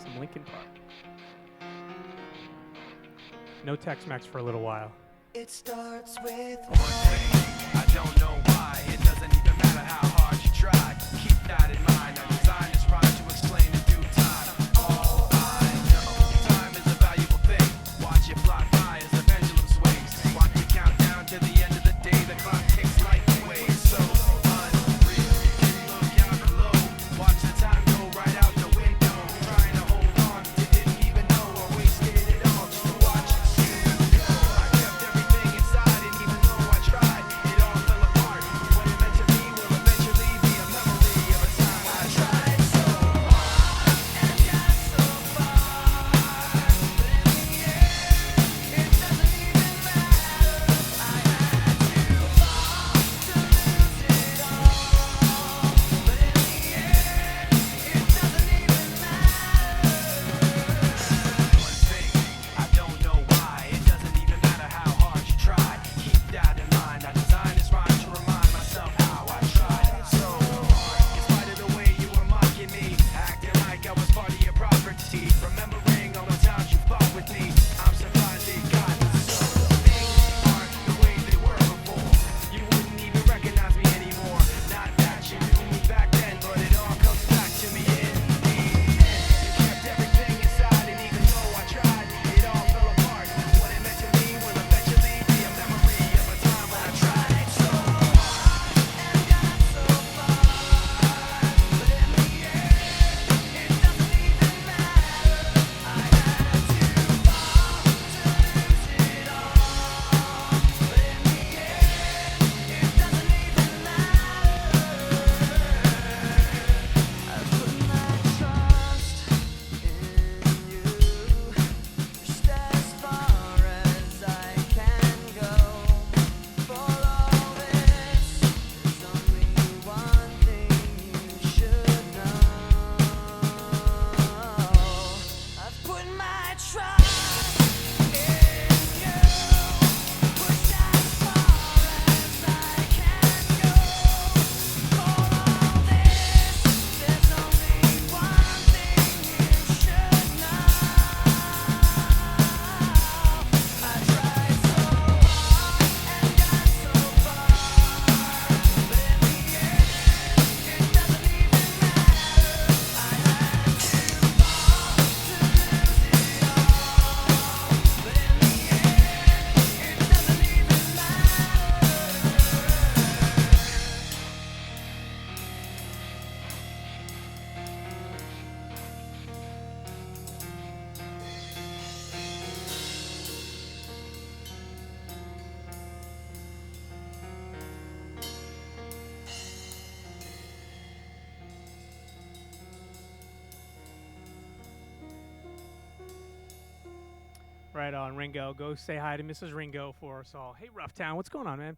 some Linkin Park. No Tex-Mex for a little while. It starts with one thing. I don't know why. It doesn't even matter how hard you try. Keep that in mind. I designed this rhyme to explain in due time. All I know, time is a valuable thing. Watch it fly by as the pendulum swings. Watch it count down to the end of the day. The clock ticks like waves. So unreal. Look out below. Watch the time go right out the window. Trying to hold on. Didn't even know I wasted it all just to watch you go. I kept everything inside, and even though I tried, it all fell apart. What it meant to me will eventually be a memory of a time I tried so hard and got so far. But in the end, it doesn't even matter. I had to fall to lose it all. But in the end, it doesn't even matter. One thing, I don't know why. It doesn't even matter how hard you try. Keep that in mind. I designed this rhyme to remind myself how I tried so hard. In spite of the way you were mocking me, acting like I was part of your property. Remembering all the times you fought with me, I'm surprised it got so. Things aren't the way they were before. You wouldn't even recognize me anymore. Not that you knew me back then, but it all comes back to me in the end. You kept everything inside, and even though I tried, it all fell apart. What it meant to me will eventually be a memory of a time when I tried so hard and got so far. But in the end, it doesn't even matter. I had to fall to lose it all. But in the end, it doesn't even matter. I put my trust in you. Just as far as I can go. For all this, there's only one thing you should know. I've put my trust in you. Push as far as I can go. For all this, there's only one thing you should know. I tried so hard and got so far, but in the end, it doesn't even matter. I had to fall to lose it all, but in the end, it doesn't even matter. Right on, Ringo. Go say hi to Mrs. Ringo for us all. Hey, Roughtown, what's going on, man?